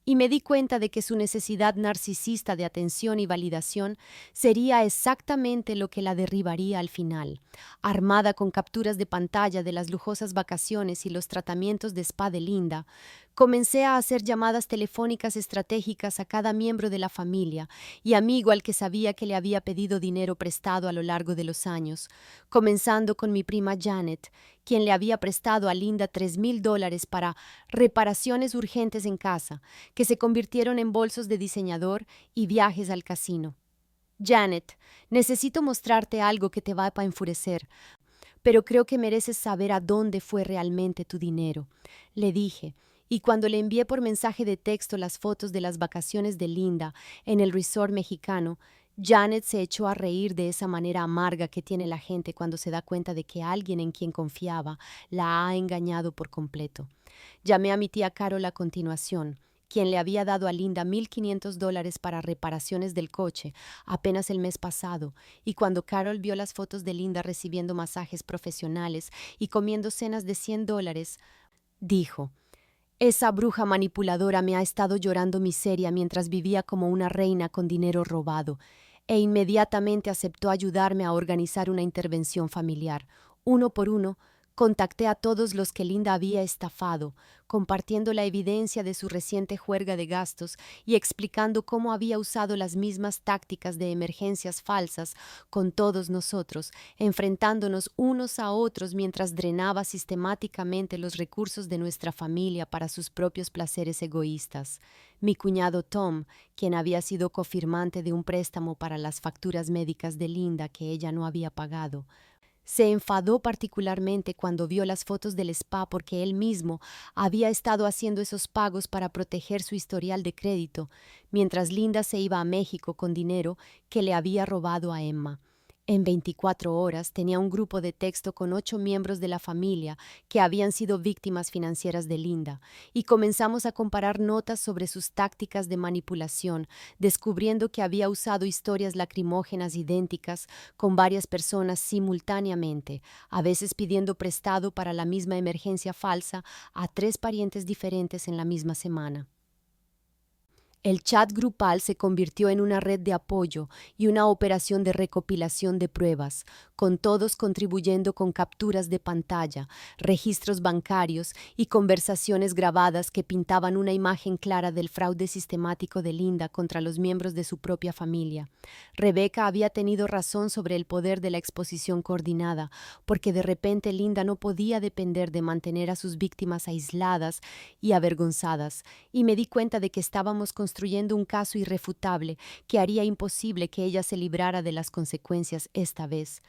Y me di cuenta de que su necesidad narcisista de atención y validación sería exactamente lo que la derribaría al final. Armada con capturas de pantalla de las lujosas vacaciones y los tratamientos de spa de Linda, comencé a hacer llamadas telefónicas estratégicas a cada miembro de la familia y amigo al que sabía que le había pedido dinero prestado a lo largo de los años, comenzando con mi prima Janet, quien le había prestado a Linda $3,000 para reparaciones urgentes en casa, que se convirtieron en bolsos de diseñador y viajes al casino. Janet, necesito mostrarte algo que te va a enfurecer, pero creo que mereces saber a dónde fue realmente tu dinero, le dije, y cuando le envié por mensaje de texto las fotos de las vacaciones de Linda en el resort mexicano, Janet se echó a reír de esa manera amarga que tiene la gente cuando se da cuenta de que alguien en quien confiaba la ha engañado por completo. Llamé a mi tía Carol a continuación, quien le había dado a Linda $1,500 para reparaciones del coche apenas el mes pasado, y cuando Carol vio las fotos de Linda recibiendo masajes profesionales y comiendo cenas de $100, dijo: esa bruja manipuladora me ha estado llorando miseria mientras vivía como una reina con dinero robado, e inmediatamente aceptó ayudarme a organizar una intervención familiar, uno por uno, Contacté a todos los que Linda había estafado, compartiendo la evidencia de su reciente juerga de gastos y explicando cómo había usado las mismas tácticas de emergencias falsas con todos nosotros, enfrentándonos unos a otros mientras drenaba sistemáticamente los recursos de nuestra familia para sus propios placeres egoístas. Mi cuñado Tom, quien había sido cofirmante de un préstamo para las facturas médicas de Linda que ella no había pagado, se enfadó particularmente cuando vio las fotos del spa porque él mismo había estado haciendo esos pagos para proteger su historial de crédito, mientras Linda se iba a México con dinero que le había robado a Emma. En 24 horas tenía un grupo de texto con 8 miembros de la familia que habían sido víctimas financieras de Linda, y comenzamos a comparar notas sobre sus tácticas de manipulación, descubriendo que había usado historias lacrimógenas idénticas con varias personas simultáneamente, a veces pidiendo prestado para la misma emergencia falsa a 3 parientes diferentes en la misma semana. El chat grupal se convirtió en una red de apoyo y una operación de recopilación de pruebas, con todos contribuyendo con capturas de pantalla, registros bancarios y conversaciones grabadas que pintaban una imagen clara del fraude sistemático de Linda contra los miembros de su propia familia. Rebecca había tenido razón sobre el poder de la exposición coordinada, porque de repente Linda no podía depender de mantener a sus víctimas aisladas y avergonzadas, y me di cuenta de que estábamos construyendo un caso irrefutable que haría imposible que ella se librara de las consecuencias esta vez.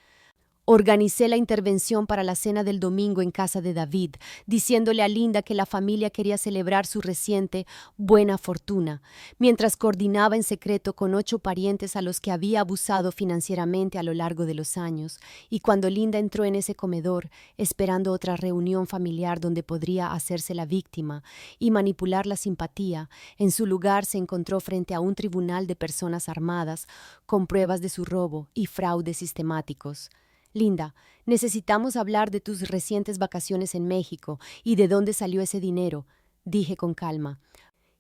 Organicé la intervención para la cena del domingo en casa de David, diciéndole a Linda que la familia quería celebrar su reciente buena fortuna, mientras coordinaba en secreto con 8 parientes a los que había abusado financieramente a lo largo de los años, y cuando Linda entró en ese comedor, esperando otra reunión familiar donde podría hacerse la víctima y manipular la simpatía, en su lugar se encontró frente a un tribunal de personas armadas con pruebas de su robo y fraudes sistemáticos. Linda, necesitamos hablar de tus recientes vacaciones en México y de dónde salió ese dinero, dije con calma,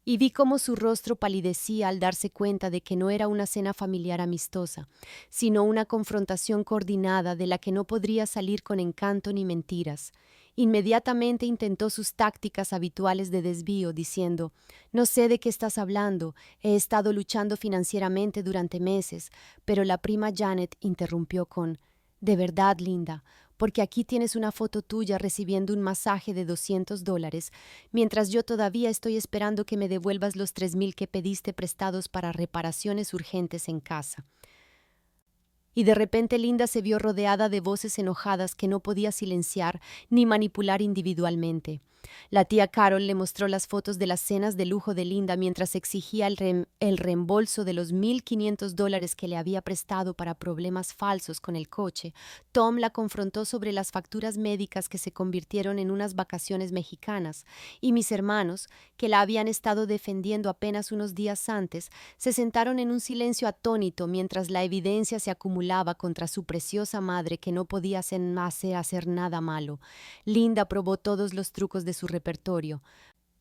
y vi cómo su rostro palidecía al darse cuenta de que no era una cena familiar amistosa, sino una confrontación coordinada de la que no podría salir con encanto ni mentiras. Inmediatamente intentó sus tácticas habituales de desvío, diciendo: «No sé de qué estás hablando, he estado luchando financieramente durante meses», pero la prima Janet interrumpió con: «De verdad, Linda, porque aquí tienes una foto tuya recibiendo un masaje de $200, mientras yo todavía estoy esperando que me devuelvas los 3,000 que pediste prestados para reparaciones urgentes en casa». Y de repente Linda se vio rodeada de voces enojadas que no podía silenciar ni manipular individualmente. La tía Carol le mostró las fotos de las cenas de lujo de Linda mientras exigía el reembolso de los $1,500 que le había prestado para problemas falsos con el coche. Tom la confrontó sobre las facturas médicas que se convirtieron en unas vacaciones mexicanas, y mis hermanos, que la habían estado defendiendo apenas unos días antes, se sentaron en un silencio atónito mientras la evidencia se acumulaba contra su preciosa madre que no podía hacer nada malo. Linda probó todos los trucos de su repertorio,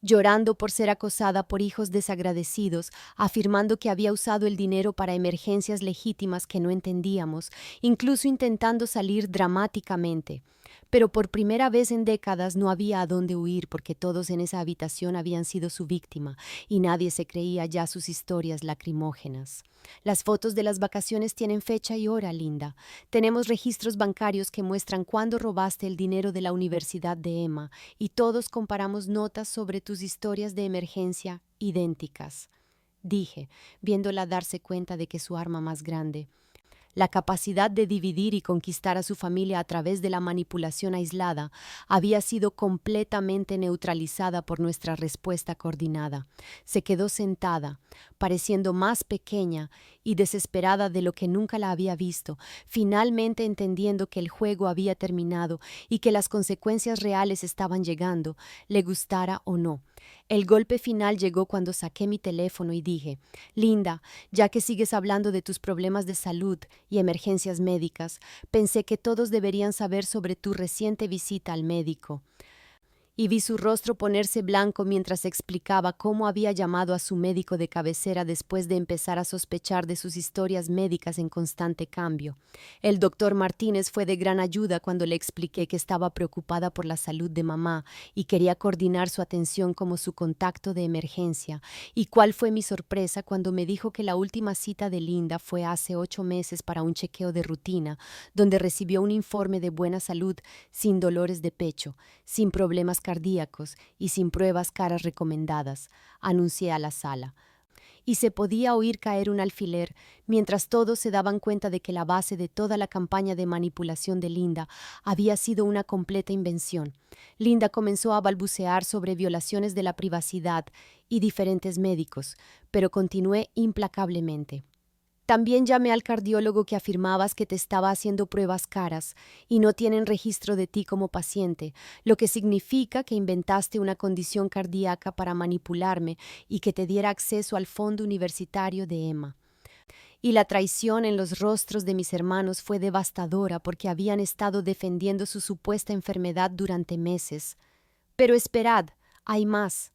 llorando por ser acosada por hijos desagradecidos, afirmando que había usado el dinero para emergencias legítimas que no entendíamos, incluso intentando salir dramáticamente. Pero por primera vez en décadas no había a dónde huir porque todos en esa habitación habían sido su víctima y nadie se creía ya sus historias lacrimógenas. Las fotos de las vacaciones tienen fecha y hora, Linda. Tenemos registros bancarios que muestran cuándo robaste el dinero de la universidad de Emma y todos comparamos notas sobre tus historias de emergencia idénticas, dije, viéndola darse cuenta de que su arma más grande, la capacidad de dividir y conquistar a su familia a través de la manipulación aislada, había sido completamente neutralizada por nuestra respuesta coordinada. Se quedó sentada, pareciendo más pequeña y desesperada de lo que nunca la había visto, finalmente entendiendo que el juego había terminado y que las consecuencias reales estaban llegando, le gustara o no. El golpe final llegó cuando saqué mi teléfono y dije: «Linda, ya que sigues hablando de tus problemas de salud y emergencias médicas, pensé que todos deberían saber sobre tu reciente visita al médico». y vi su rostro ponerse blanco mientras explicaba cómo había llamado a su médico de cabecera después de empezar a sospechar de sus historias médicas en constante cambio. El doctor Martínez fue de gran ayuda cuando le expliqué que estaba preocupada por la salud de mamá y quería coordinar su atención como su contacto de emergencia. Y cuál fue mi sorpresa cuando me dijo que la última cita de Linda fue hace 8 meses para un chequeo de rutina, donde recibió un informe de buena salud, sin dolores de pecho, sin problemas cardíacos y sin pruebas caras recomendadas, anuncié a la sala. Y se podía oír caer un alfiler, mientras todos se daban cuenta de que la base de toda la campaña de manipulación de Linda había sido una completa invención. Linda comenzó a balbucear sobre violaciones de la privacidad y diferentes médicos, pero continué implacablemente. También llamé al cardiólogo que afirmabas que te estaba haciendo pruebas caras y no tienen registro de ti como paciente, lo que significa que inventaste una condición cardíaca para manipularme y que te diera acceso al fondo universitario de Emma. Y la traición en los rostros de mis hermanos fue devastadora porque habían estado defendiendo su supuesta enfermedad durante meses. Pero esperad, hay más,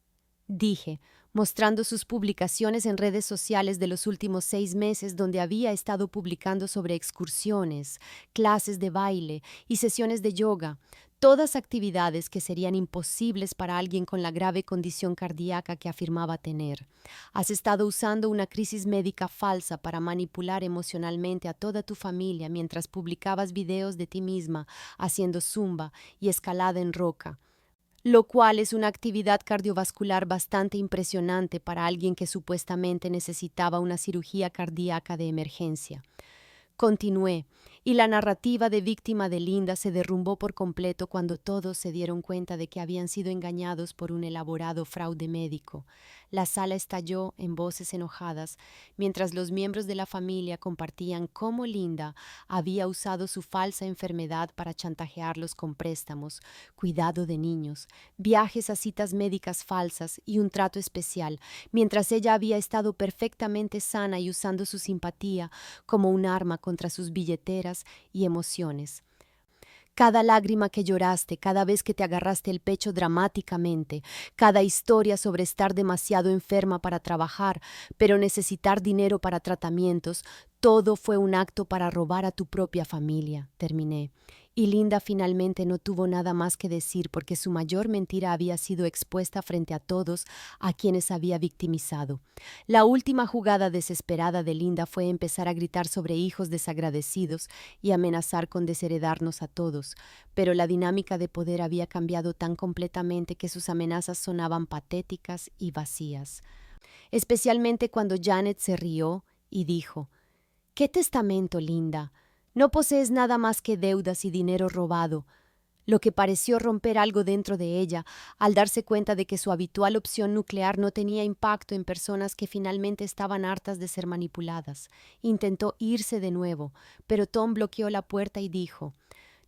dije, mostrando sus publicaciones en redes sociales de los últimos 6 meses, donde había estado publicando sobre excursiones, clases de baile y sesiones de yoga, todas actividades que serían imposibles para alguien con la grave condición cardíaca que afirmaba tener. Has estado usando una crisis médica falsa para manipular emocionalmente a toda tu familia mientras publicabas videos de ti misma haciendo zumba y escalada en roca, lo cual es una actividad cardiovascular bastante impresionante para alguien que supuestamente necesitaba una cirugía cardíaca de emergencia. Continué, y la narrativa de víctima de Linda se derrumbó por completo cuando todos se dieron cuenta de que habían sido engañados por un elaborado fraude médico. La sala estalló en voces enojadas, mientras los miembros de la familia compartían cómo Linda había usado su falsa enfermedad para chantajearlos con préstamos, cuidado de niños, viajes a citas médicas falsas y un trato especial, mientras ella había estado perfectamente sana y usando su simpatía como un arma contra sus billeteras y emociones. Cada lágrima que lloraste, cada vez que te agarraste el pecho dramáticamente, cada historia sobre estar demasiado enferma para trabajar, pero necesitar dinero para tratamientos, todo fue un acto para robar a tu propia familia, terminé. Y Linda finalmente no tuvo nada más que decir porque su mayor mentira había sido expuesta frente a todos a quienes había victimizado. La última jugada desesperada de Linda fue empezar a gritar sobre hijos desagradecidos y amenazar con desheredarnos a todos, pero la dinámica de poder había cambiado tan completamente que sus amenazas sonaban patéticas y vacías. Especialmente cuando Janet se rió y dijo: «¿Qué testamento, Linda? No posees nada más que deudas y dinero robado», lo que pareció romper algo dentro de ella al darse cuenta de que su habitual opción nuclear no tenía impacto en personas que finalmente estaban hartas de ser manipuladas. Intentó irse de nuevo, pero Tom bloqueó la puerta y dijo: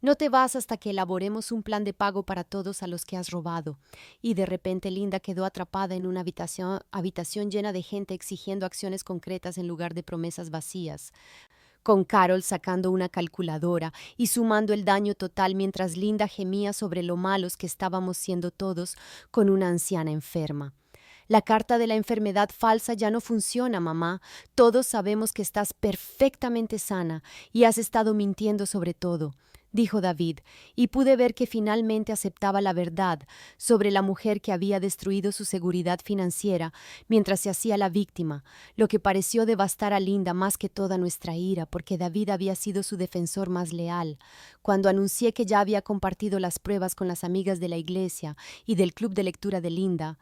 «No te vas hasta que elaboremos un plan de pago para todos a los que has robado». Y de repente Linda quedó atrapada en una habitación llena de gente exigiendo acciones concretas en lugar de promesas vacías, con Carol sacando una calculadora y sumando el daño total mientras Linda gemía sobre lo malos que estábamos siendo todos con una anciana enferma. «La carta de la enfermedad falsa ya no funciona, mamá. Todos sabemos que estás perfectamente sana y has estado mintiendo sobre todo», dijo David, y pude ver que finalmente aceptaba la verdad sobre la mujer que había destruido su seguridad financiera mientras se hacía la víctima, lo que pareció devastar a Linda más que toda nuestra ira, porque David había sido su defensor más leal. Cuando anuncié que ya había compartido las pruebas con las amigas de la iglesia y del club de lectura de Linda,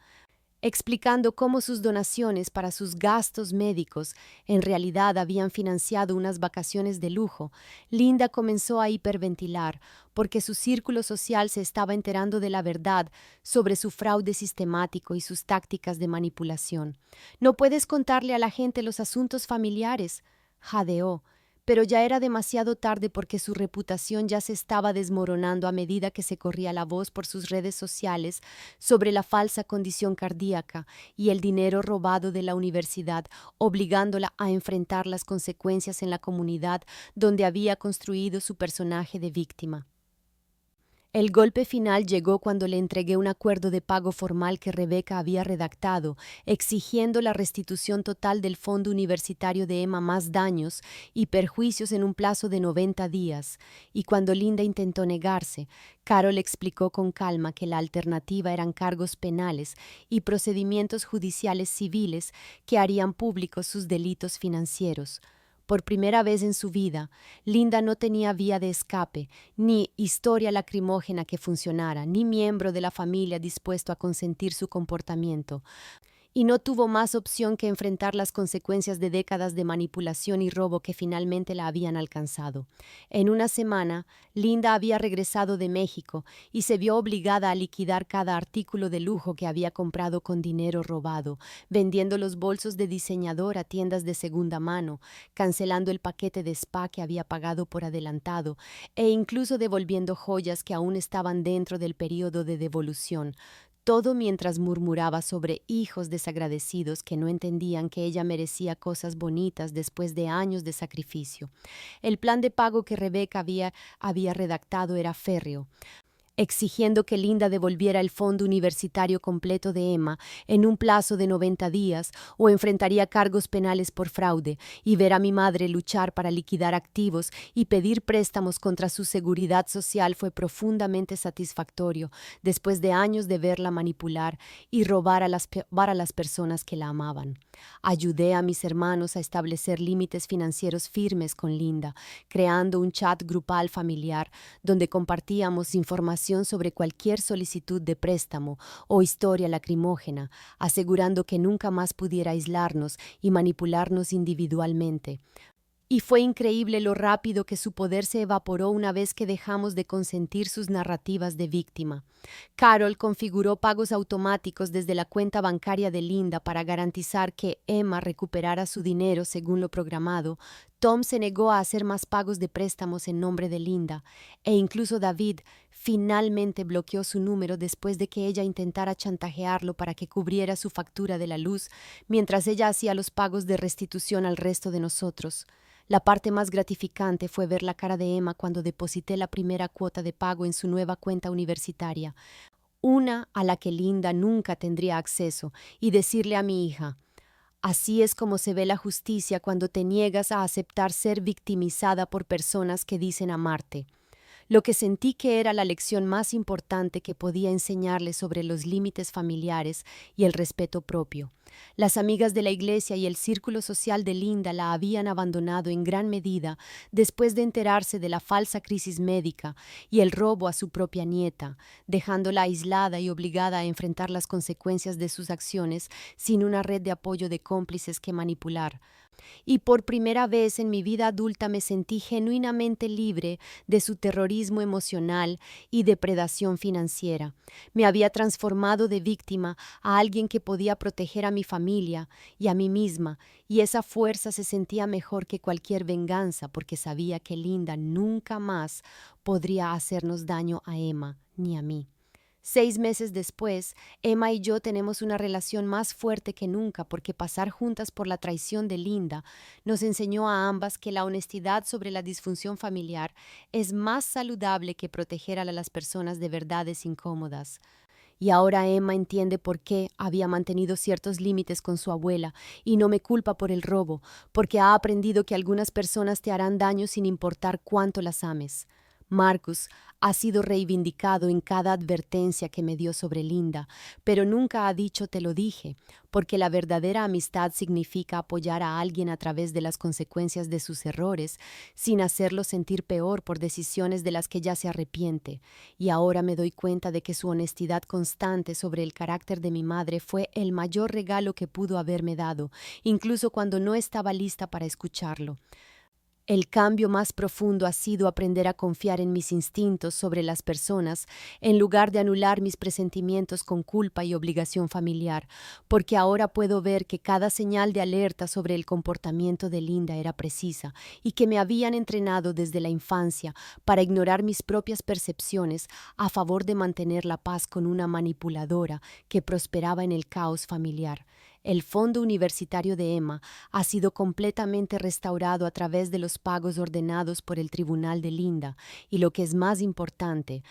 explicando cómo sus donaciones para sus gastos médicos en realidad habían financiado unas vacaciones de lujo, Linda comenzó a hiperventilar porque su círculo social se estaba enterando de la verdad sobre su fraude sistemático y sus tácticas de manipulación. «No puedes contarle a la gente los asuntos familiares», jadeó, pero ya era demasiado tarde porque su reputación ya se estaba desmoronando a medida que se corría la voz por sus redes sociales sobre la falsa condición cardíaca y el dinero robado de la universidad, obligándola a enfrentar las consecuencias en la comunidad donde había construido su personaje de víctima. El golpe final llegó cuando le entregué un acuerdo de pago formal que Rebeca había redactado, exigiendo la restitución total del fondo universitario de Emma más daños y perjuicios en un plazo de 90 días. Y cuando Linda intentó negarse, Carol explicó con calma que la alternativa eran cargos penales y procedimientos judiciales civiles que harían públicos sus delitos financieros. Por primera vez en su vida, Linda no tenía vía de escape, ni historia lacrimógena que funcionara, ni miembro de la familia dispuesto a consentir su comportamiento. Y no tuvo más opción que enfrentar las consecuencias de décadas de manipulación y robo que finalmente la habían alcanzado. En una semana, Linda había regresado de México y se vio obligada a liquidar cada artículo de lujo que había comprado con dinero robado, vendiendo los bolsos de diseñador a tiendas de segunda mano, cancelando el paquete de spa que había pagado por adelantado e incluso devolviendo joyas que aún estaban dentro del período de devolución. Todo mientras murmuraba sobre hijos desagradecidos que no entendían que ella merecía cosas bonitas después de años de sacrificio. El plan de pago que Rebeca había redactado era férreo, exigiendo que Linda devolviera el fondo universitario completo de Emma en un plazo de 90 días o enfrentaría cargos penales por fraude, y ver a mi madre luchar para liquidar activos y pedir préstamos contra su seguridad social fue profundamente satisfactorio después de años de verla manipular y robar a las personas que la amaban. Ayudé a mis hermanos a establecer límites financieros firmes con Linda, creando un chat grupal familiar donde compartíamos información sobre cualquier solicitud de préstamo o historia lacrimógena, asegurando que nunca más pudiera aislarnos y manipularnos individualmente. Y fue increíble lo rápido que su poder se evaporó una vez que dejamos de consentir sus narrativas de víctima. Carol configuró pagos automáticos desde la cuenta bancaria de Linda para garantizar que Emma recuperara su dinero según lo programado. Tom se negó a hacer más pagos de préstamos en nombre de Linda, e incluso David finalmente bloqueó su número después de que ella intentara chantajearlo para que cubriera su factura de la luz, mientras ella hacía los pagos de restitución al resto de nosotros. La parte más gratificante fue ver la cara de Emma cuando deposité la primera cuota de pago en su nueva cuenta universitaria, una a la que Linda nunca tendría acceso, y decirle a mi hija: así es como se ve la justicia cuando te niegas a aceptar ser victimizada por personas que dicen amarte. Lo que sentí que era la lección más importante que podía enseñarle sobre los límites familiares y el respeto propio. Las amigas de la iglesia y el círculo social de Linda la habían abandonado en gran medida después de enterarse de la falsa crisis médica y el robo a su propia nieta, dejándola aislada y obligada a enfrentar las consecuencias de sus acciones sin una red de apoyo de cómplices que manipular. Y por primera vez en mi vida adulta me sentí genuinamente libre de su terrorismo emocional y depredación financiera. Me había transformado de víctima a alguien que podía proteger a mi familia y a mí misma, y esa fuerza se sentía mejor que cualquier venganza, porque sabía que Linda nunca más podría hacernos daño a Emma ni a mí. 6 meses después, Emma y yo tenemos una relación más fuerte que nunca, porque pasar juntas por la traición de Linda nos enseñó a ambas que la honestidad sobre la disfunción familiar es más saludable que proteger a las personas de verdades incómodas. Y ahora Emma entiende por qué había mantenido ciertos límites con su abuela y no me culpa por el robo, porque ha aprendido que algunas personas te harán daño sin importar cuánto las ames. Marcus ha sido reivindicado en cada advertencia que me dio sobre Linda, pero nunca ha dicho te lo dije, porque la verdadera amistad significa apoyar a alguien a través de las consecuencias de sus errores, sin hacerlo sentir peor por decisiones de las que ya se arrepiente. Y ahora me doy cuenta de que su honestidad constante sobre el carácter de mi madre fue el mayor regalo que pudo haberme dado, incluso cuando no estaba lista para escucharlo. El cambio más profundo ha sido aprender a confiar en mis instintos sobre las personas en lugar de anular mis presentimientos con culpa y obligación familiar, porque ahora puedo ver que cada señal de alerta sobre el comportamiento de Linda era precisa y que me habían entrenado desde la infancia para ignorar mis propias percepciones a favor de mantener la paz con una manipuladora que prosperaba en el caos familiar. El fondo universitario de Emma ha sido completamente restaurado a través de los pagos ordenados por el tribunal de Linda y, lo que es más importante,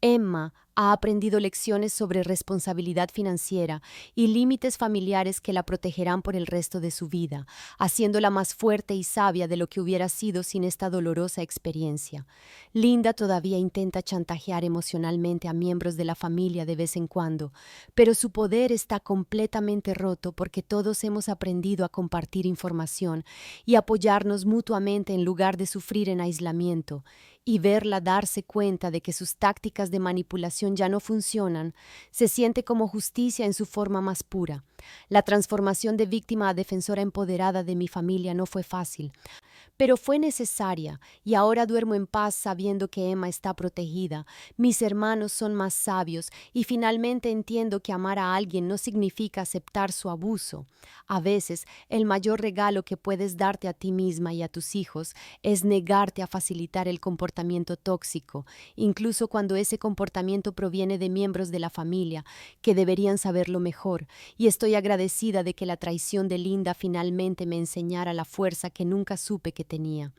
Emma ha aprendido lecciones sobre responsabilidad financiera y límites familiares que la protegerán por el resto de su vida, haciéndola más fuerte y sabia de lo que hubiera sido sin esta dolorosa experiencia. Linda todavía intenta chantajear emocionalmente a miembros de la familia de vez en cuando, pero su poder está completamente roto porque todos hemos aprendido a compartir información y apoyarnos mutuamente en lugar de sufrir en aislamiento, y verla darse cuenta de que sus tácticas de manipulación ya no funcionan, se siente como justicia en su forma más pura. La transformación de víctima a defensora empoderada de mi familia no fue fácil, pero fue necesaria, y ahora duermo en paz sabiendo que Emma está protegida, mis hermanos son más sabios, y finalmente entiendo que amar a alguien no significa aceptar su abuso. A veces, el mayor regalo que puedes darte a ti misma y a tus hijos es negarte a facilitar el comportamiento tóxico, incluso cuando ese comportamiento proviene de miembros de la familia, que deberían saberlo mejor, y estoy agradecida de que la traición de Linda finalmente me enseñara la fuerza que nunca supe que tenía.